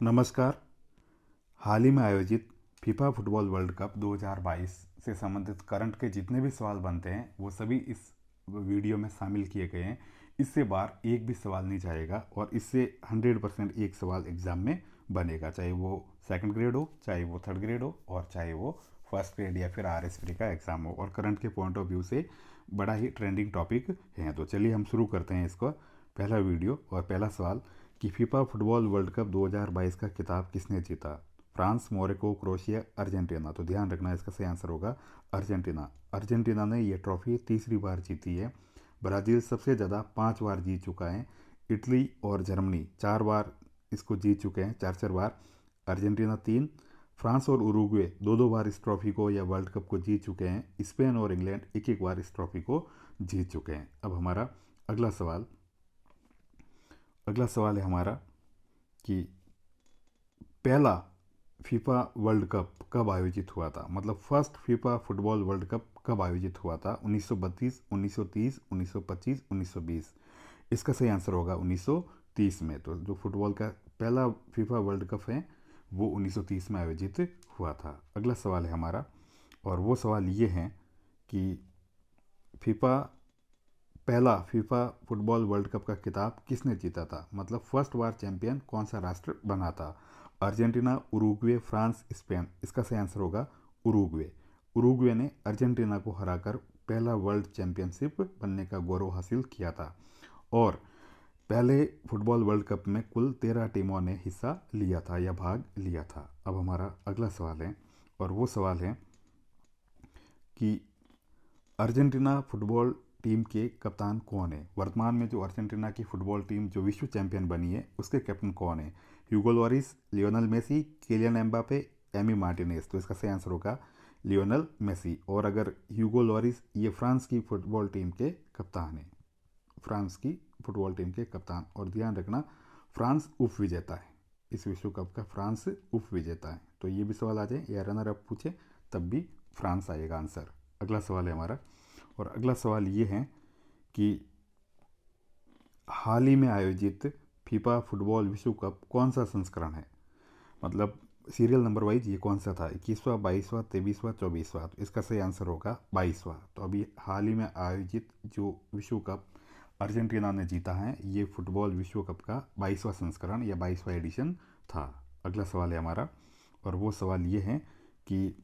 नमस्कार। हाल ही में आयोजित फीफा फुटबॉल वर्ल्ड कप 2022 से संबंधित करंट के जितने भी सवाल बनते हैं वो सभी इस वीडियो में शामिल किए गए हैं। इससे बाहर एक भी सवाल नहीं जाएगा और इससे 100% एक सवाल एग्जाम में बनेगा, चाहे वो सेकंड ग्रेड हो, चाहे वो थर्ड ग्रेड हो और चाहे वो फर्स्ट ग्रेड या फिर RS3 का एग्ज़ाम हो। और करंट के पॉइंट ऑफ व्यू से बड़ा ही ट्रेंडिंग टॉपिक है। तो चलिए हम शुरू करते हैं इसका पहला वीडियो। और पहला सवाल कि फीफा फुटबॉल वर्ल्ड कप 2022 का खिताब किसने जीता? France, Morocco, Croatia, Argentina. तो ध्यान रखना, इसका सही आंसर होगा अर्जेंटीना। अर्जेंटीना ने यह ट्रॉफी तीसरी बार जीती है। ब्राज़ील सबसे ज़्यादा 5 बार जीत चुका है। इटली और जर्मनी 4 बार इसको जीत चुके हैं, 4 बार। अर्जेंटीना 3। फ्रांस और उरुग्वे 2 बार इस ट्रॉफी को या वर्ल्ड कप को जीत चुके हैं। स्पेन और इंग्लैंड 1 बार इस ट्रॉफी को जीत चुके हैं। अब हमारा अगला सवाल है हमारा कि पहला फीफा वर्ल्ड कप कब आयोजित हुआ था? मतलब first FIFA football world cup कब आयोजित हुआ था? 1932, 1930, 1925, 1920। इसका सही आंसर होगा 1930 में। तो जो फुटबॉल का पहला फीफा वर्ल्ड कप है वो 1930 में आयोजित हुआ था। अगला सवाल है हमारा, और वो सवाल ये है कि फीफा पहला फीफा फुटबॉल वर्ल्ड कप का खिताब किसने जीता था? मतलब फर्स्ट बार चैंपियन कौन सा राष्ट्र बना था? Argentina, Uruguay, France, Spain. इसका सही आंसर होगा उरुग्वे। उरुग्वे ने अर्जेंटीना को हराकर पहला वर्ल्ड चैंपियनशिप बनने का गौरव हासिल किया था। और पहले फुटबॉल वर्ल्ड कप में कुल 13 टीमों ने हिस्सा लिया था या भाग लिया था। अब हमारा अगला सवाल है, और वो सवाल है कि अर्जेंटीना फुटबॉल टीम के कप्तान कौन है? वर्तमान में जो अर्जेंटीना की फुटबॉल टीम जो विश्व चैंपियन बनी है उसके कैप्टन कौन है? Hugo Lloris, Lionel Messi, Kylian Mbappe, Emi Martinez. तो इसका सही आंसर होगा लियोनेल मेसी। और अगर ह्यूगो लॉरिस, ये फ्रांस की फुटबॉल टीम के कप्तान है, फ्रांस की फुटबॉल टीम के कप्तान। और ध्यान रखना, फ्रांस उप विजेता है, इस विश्व कप का फ्रांस उप विजेता है। तो ये भी सवाल आ जाए या रनर अप पूछे तब भी फ्रांस आएगा आंसर। अगला सवाल है हमारा, और अगला सवाल ये है कि हाल ही में आयोजित फीफा फुटबॉल विश्व कप कौन सा संस्करण है? मतलब सीरियल नंबर वाइज ये कौन सा था? 21वां, 22वां, 23वां, 24वां। तो इसका सही आंसर होगा 22वां। तो अभी हाल ही में आयोजित जो विश्व कप अर्जेंटीना ने जीता है, ये फुटबॉल विश्व कप का 22वां संस्करण या 22वां एडिशन था। अगला सवाल है हमारा, और वो सवाल ये है कि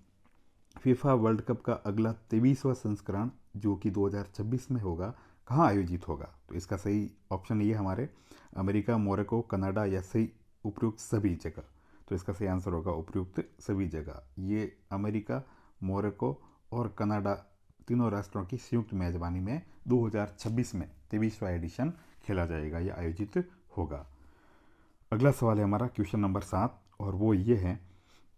फीफा वर्ल्ड कप का अगला 23वां संस्करण जो कि 2026 में होगा, कहाँ आयोजित होगा? तो इसका सही ऑप्शन ये हमारे अमेरिका, मोरक्को, कनाडा या सही उपयुक्त सभी जगह। तो इसका सही आंसर होगा उपयुक्त सभी जगह। ये अमेरिका, मोरक्को और कनाडा तीनों राष्ट्रों की संयुक्त मेजबानी में 2026 में 23वां एडिशन खेला जाएगा या आयोजित होगा। अगला सवाल है हमारा क्वेश्चन नंबर 7, और वो ये है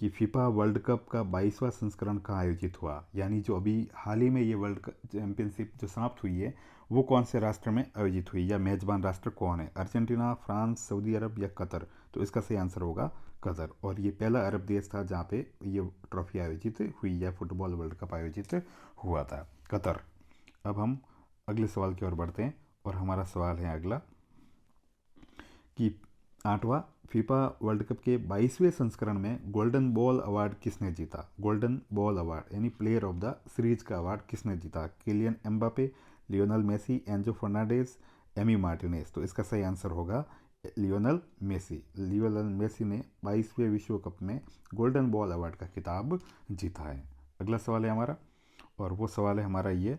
कि फीफा वर्ल्ड कप का 22वां संस्करण कहाँ आयोजित हुआ? यानी जो अभी हाल ही में ये वर्ल्ड चैंपियनशिप जो समाप्त हुई है वो कौन से राष्ट्र में आयोजित हुई, या मेजबान राष्ट्र कौन है? अर्जेंटीना, फ्रांस, सऊदी अरब या कतर। तो इसका सही आंसर होगा कतर। और ये पहला अरब देश था जहाँ पे ये ट्रॉफी आयोजित हुई या फुटबॉल वर्ल्ड कप आयोजित हुआ था, कतर। अब हम अगले सवाल की ओर बढ़ते हैं, और हमारा सवाल है अगला कि 8वां फीफा वर्ल्ड कप के 22वें संस्करण में गोल्डन बॉल अवार्ड किसने जीता? गोल्डन बॉल अवार्ड यानी प्लेयर ऑफ द सीरीज का अवार्ड किसने जीता? Kylian Mbappe, Lionel Messi, Enzo Fernandez, Emi Martinez. तो इसका सही आंसर होगा लियोनेल मेसी। लियोनेल मेसी ने 22वें विश्व कप में गोल्डन बॉल अवार्ड का खिताब जीता है। अगला सवाल है हमारा, और वो सवाल है हमारा ये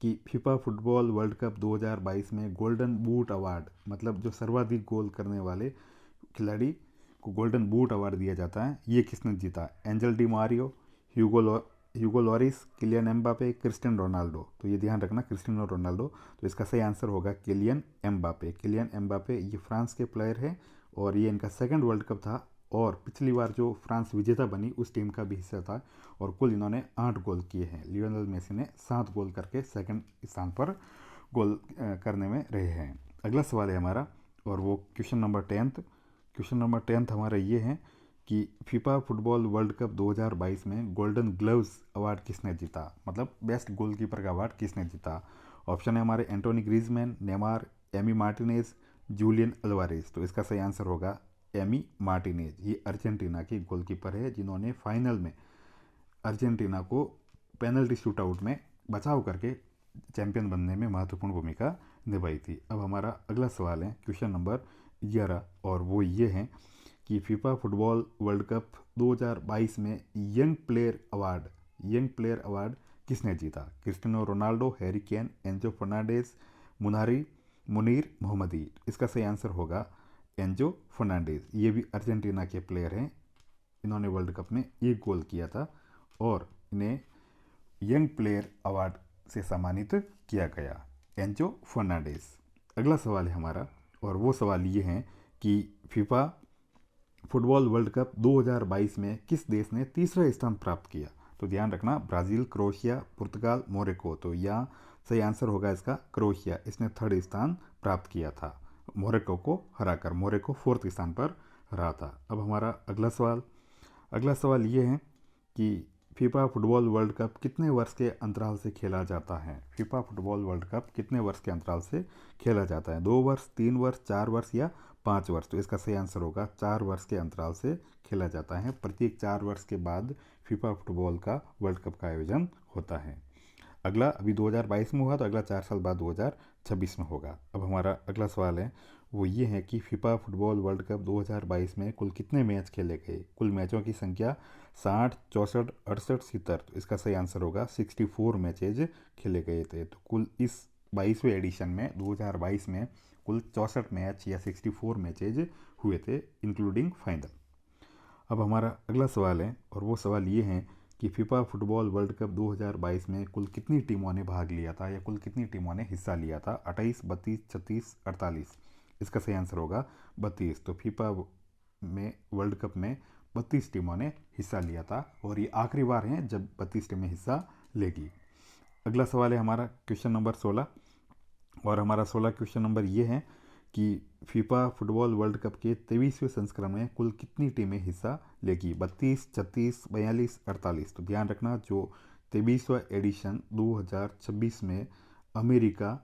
कि फीफा फुटबॉल वर्ल्ड कप 2022 में गोल्डन बूट अवार्ड, मतलब जो सर्वाधिक गोल करने वाले खिलाड़ी को गोल्डन बूट अवार्ड दिया जाता है, ये किसने जीता? Angel Di Maria, Hugo Lloris, Kylian Mbappe, Cristiano Ronaldo. तो ये ध्यान रखना, क्रिस्टियानो रोनाल्डो। तो इसका सही आंसर होगा किलियन एम्बापे। किलियन एम्बापे ये फ्रांस के प्लेयर है, और ये इनका सेकंड वर्ल्ड कप था, और पिछली बार जो फ्रांस विजेता बनी उस टीम का भी हिस्सा था। और कुल इन्होंने 8 गोल किए हैं। लियोनेल मेसी ने 7 गोल करके सेकंड स्थान पर गोल करने में रहे हैं। अगला सवाल है हमारा, और वो question number 10th। Question number 10th हमारा ये है कि फीफा फुटबॉल वर्ल्ड कप 2022 में गोल्डन ग्लव्स अवार्ड किसने जीता? मतलब बेस्ट गोलकीपर का अवार्ड किसने जीता? ऑप्शन है हमारे Antoine Griezmann, Neymar, Emi Martinez, Julian Alvarez. तो इसका सही आंसर होगा एमी मार्टिनेज, ये अर्जेंटीना के गोलकीपर है जिन्होंने फाइनल में अर्जेंटीना को पेनल्टी शूटआउट में बचाव करके चैंपियन बनने में महत्वपूर्ण भूमिका निभाई थी। अब हमारा अगला सवाल है क्वेश्चन नंबर 11, और वो ये है कि फीफा फुटबॉल वर्ल्ड कप 2022 में यंग प्लेयर अवार्ड किसने जीता? Cristiano Ronaldo, Harry Kane, Enzo Fernandez, Munir Mohammedi. इसका सही आंसर होगा एंजो फर्नांडेज। ये भी अर्जेंटीना के प्लेयर हैं, इन्होंने वर्ल्ड कप में एक गोल किया था और इन्हें यंग प्लेयर अवार्ड से सम्मानित किया गया, एंजो फर्नांडेज। अगला सवाल है हमारा, और वो सवाल ये है कि फीफा फुटबॉल वर्ल्ड कप 2022 में किस देश ने तीसरा स्थान प्राप्त किया? तो ध्यान रखना, ब्राज़ील, क्रोएशिया, पुर्तगाल, मोरक्को। तो यहाँ सही आंसर होगा इसका क्रोएशिया, इसने थर्ड स्थान प्राप्त किया था मोरक्को को हराकर। मोरक्को फोर्थ स्थान पर रहा था। अब हमारा अगला सवाल ये है कि फीफा फुटबॉल वर्ल्ड कप कितने वर्ष के अंतराल से खेला जाता है? फीफा फुटबॉल वर्ल्ड कप कितने वर्ष के अंतराल से खेला जाता है? 2 वर्ष, 3 वर्ष, 4 वर्ष या 5 वर्ष? तो इसका सही आंसर होगा 4 वर्ष के अंतराल से खेला जाता है। प्रत्येक 4 वर्ष के बाद फीफा फुटबॉल का वर्ल्ड कप का आयोजन होता है। अगला अभी 2022 में हुआ, तो अगला 4 साल बाद 2026 में होगा। अब हमारा अगला सवाल है वो ये है कि फीफा फुटबॉल वर्ल्ड कप 2022 में कुल कितने मैच खेले गए? कुल मैचों की संख्या 60, 64, 68, 70। तो इसका सही आंसर होगा 64 मैचेज खेले गए थे। तो कुल इस 22वें एडिशन में 2022 में कुल 64 मैच या 64 मैचेज हुए थे, इंक्लूडिंग फाइनल। अब हमारा अगला सवाल है, और वो सवाल ये है कि फीफा फुटबॉल वर्ल्ड कप 2022 में कुल कितनी टीमों ने भाग लिया था या कुल कितनी टीमों ने हिस्सा लिया था? 28, 32, 36, 48। इसका सही आंसर होगा 32। तो फीफा में वर्ल्ड कप में 32 टीमों ने हिस्सा लिया था और ये आखिरी बार है जब 32 टीमें हिस्सा लेगी। अगला सवाल है हमारा क्वेश्चन नंबर 16, और हमारा 16 क्वेश्चन नंबर ये है कि फीफा फुटबॉल वर्ल्ड कप के 23वें संस्करण में कुल कितनी टीमें हिस्सा लेगी? 32, 36, 42, 48। तो ध्यान रखना, जो 23वां एडिशन 2026 में अमेरिका,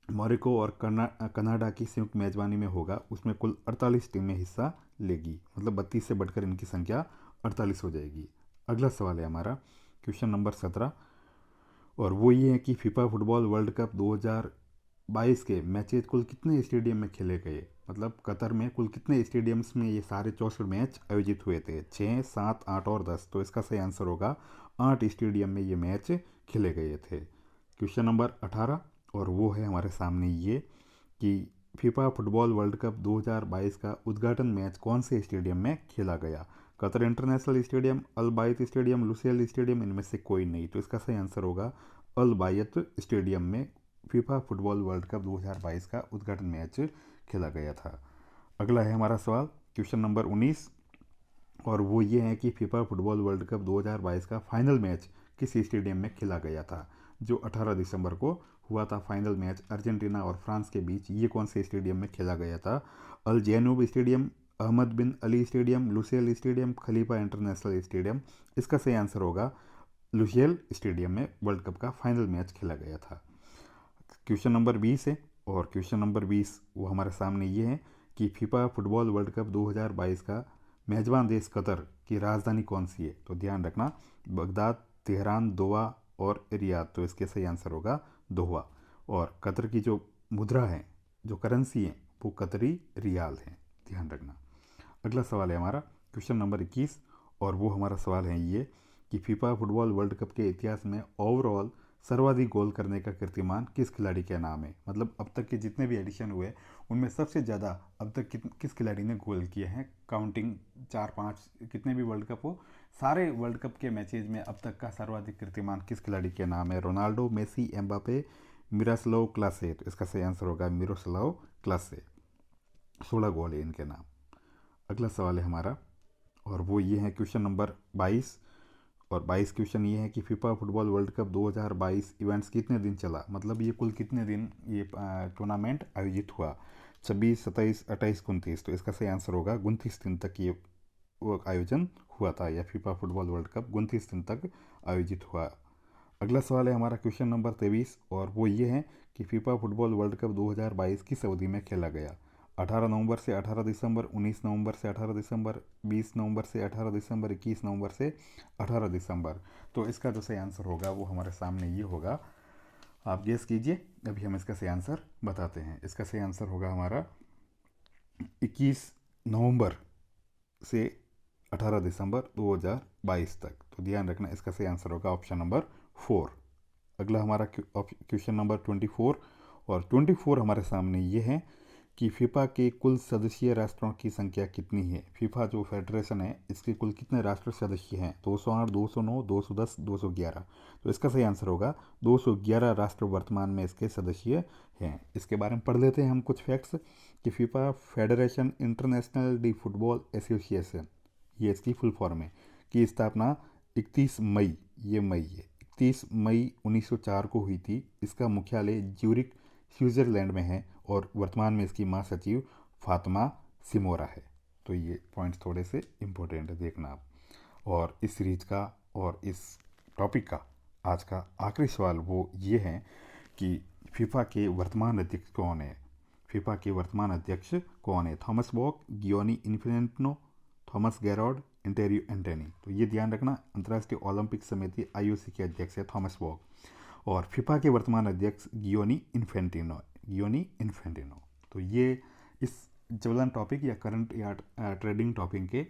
मोरक्को और कनाडा की संयुक्त मेजबानी में होगा, उसमें कुल 48 टीमें हिस्सा लेगी। मतलब 32 से बढ़कर इनकी संख्या 48 हो जाएगी। अगला सवाल है हमारा क्वेश्चन नंबर 17, और वो ये है कि फीफा फुटबॉल वर्ल्ड कप 2022 के मैचेज कुल कितने स्टेडियम में खेले गए? मतलब कतर में कुल कितने स्टेडियम्स में ये सारे 64 मैच आयोजित हुए थे? 6, 7, 8 और 10। तो इसका सही आंसर होगा 8 स्टेडियम में ये मैच खेले गए थे। क्वेश्चन नंबर 18, और वो है हमारे सामने ये कि फीफा फुटबॉल वर्ल्ड कप 2022 का उद्घाटन मैच कौन से स्टेडियम में खेला गया? कतर इंटरनेशनल स्टेडियम, अल बायत स्टेडियम, लुसेल स्टेडियम, इनमें से कोई नहीं। तो इसका सही आंसर होगा अल बायत स्टेडियम में फीफा फुटबॉल वर्ल्ड कप 2022 का उद्घाटन मैच खेला गया था। अगला है हमारा सवाल क्वेश्चन नंबर 19, और वो ये है कि फीफा फुटबॉल वर्ल्ड कप 2022 का फाइनल मैच किस स्टेडियम में खेला गया था? जो 18 दिसंबर को हुआ था फाइनल मैच अर्जेंटीना और फ्रांस के बीच, ये कौन से स्टेडियम में खेला गया था? अल जैनूब स्टेडियम, अहमद बिन अली स्टेडियम, लुसेल स्टेडियम, खलीफा इंटरनेशनल स्टेडियम। इसका सही आंसर होगा लुसेल स्टेडियम में वर्ल्ड कप का फाइनल मैच खेला गया था। क्वेश्चन नंबर 20 है, और क्वेश्चन नंबर 20 वो हमारे सामने ये है कि फीफा फुटबॉल वर्ल्ड कप 2022 का मेजबान देश कतर की राजधानी कौन सी है? तो ध्यान रखना, बगदाद, तेहरान, दोहा और रियाद। तो इसके सही आंसर होगा दोहा। और कतर की जो मुद्रा है, जो करेंसी है, वो कतरी रियाल है, ध्यान रखना। अगला सवाल है हमारा क्वेश्चन नंबर 21, और वो हमारा सवाल है ये कि फीफा फुटबॉल वर्ल्ड कप के इतिहास में ओवरऑल सर्वाधिक गोल करने का कीर्तिमान किस खिलाड़ी के नाम है? मतलब अब तक के जितने भी एडिशन हुए उनमें सबसे ज़्यादा अब तक किस खिलाड़ी ने गोल किए हैं? काउंटिंग 4-5 कितने भी वर्ल्ड कप हो, सारे वर्ल्ड कप के मैचेज में अब तक का सर्वाधिक कीर्तिमान किस खिलाड़ी के नाम है? रोनाल्डो, मेसी, एम्बापे, मिरोस्लाव क्लासे। तो इसका सही आंसर होगा मिरोस्लाव क्लासे। 16 गोल है इनके नाम। अगला सवाल है हमारा, और वो ये है क्वेश्चन नंबर 22, और 22 क्वेश्चन ये है कि FIFA football world cup 2022 events कितने दिन चला? मतलब ये कुल कितने दिन ये टूर्नामेंट आयोजित हुआ? 26, 27, 28, 29। तो इसका सही आंसर होगा 29 दिन तक ये वो आयोजन हुआ था, या फीफा फुटबॉल वर्ल्ड कप 29 दिन तक आयोजित हुआ। अगला सवाल है हमारा क्वेश्चन नंबर 23, और वो ये है कि फीफा फुटबॉल वर्ल्ड कप 2022 किस अवधि में खेला गया? 18 नवंबर से 18 दिसंबर, 19 नवंबर से 18 दिसंबर, 20 नवंबर से 18 दिसंबर, 21 नवंबर से 18 दिसंबर। तो इसका जो सही आंसर होगा वो हमारे सामने ये होगा, आप गेस कीजिए। अभी हम इसका सही आंसर बताते हैं। इसका सही आंसर होगा हमारा 21 नवंबर से 18 दिसंबर 2022 तक। तो ध्यान रखना, इसका सही आंसर होगा ऑप्शन नंबर 4। अगला हमारा क्वेश्चन नंबर 24, और 24 हमारे सामने ये है कि फीफा के कुल सदस्यीय राष्ट्रों की संख्या कितनी है। फीफा जो फेडरेशन है इसके कुल कितने राष्ट्र सदस्य हैं? 208, 209, 210, 211। तो इसका सही आंसर होगा 211 राष्ट्र वर्तमान में इसके सदस्य हैं। इसके बारे में पढ़ लेते हैं हम कुछ फैक्ट्स कि FIFA federation international D football association, ये इसकी फुल फॉर्म है, की स्थापना 31 मई, ये मई है, 31 मई 1904 को हुई थी। इसका मुख्यालय ज्यूरिक स्विट्जरलैंड में है और वर्तमान में इसकी महासचिव फातिमा सिमोरा है। तो ये पॉइंट्स थोड़े से इम्पोर्टेंट है, देखना आप। और इस सीरीज का और इस टॉपिक का आज का आखिरी सवाल वो ये है कि फीफा के वर्तमान अध्यक्ष कौन है? फीफा के वर्तमान अध्यक्ष कौन है? Thomas Bach, Gianni Infantino, Thomas Garrod, एंटेरियो एंटेनी। तो ये ध्यान रखना, अंतर्राष्ट्रीय ओलंपिक समिति IOC के अध्यक्ष है थॉमस बॉक, और फीफा के वर्तमान अध्यक्ष गियोनी इन्फेंटिनो, गियोनी इन्फेंटिनो। तो ये इस ज्वलन टॉपिक या करंट या ट्रेडिंग टॉपिक के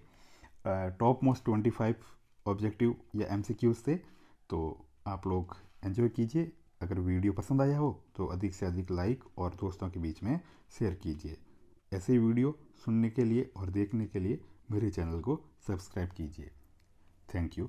टॉप मोस्ट 25 ऑब्जेक्टिव या MCQs थे। तो आप लोग एंजॉय कीजिए। अगर वीडियो पसंद आया हो तो अधिक से अधिक लाइक और दोस्तों के बीच में शेयर कीजिए। ऐसे वीडियो सुनने के लिए और देखने के लिए मेरे चैनल को सब्सक्राइब कीजिए। Thank you.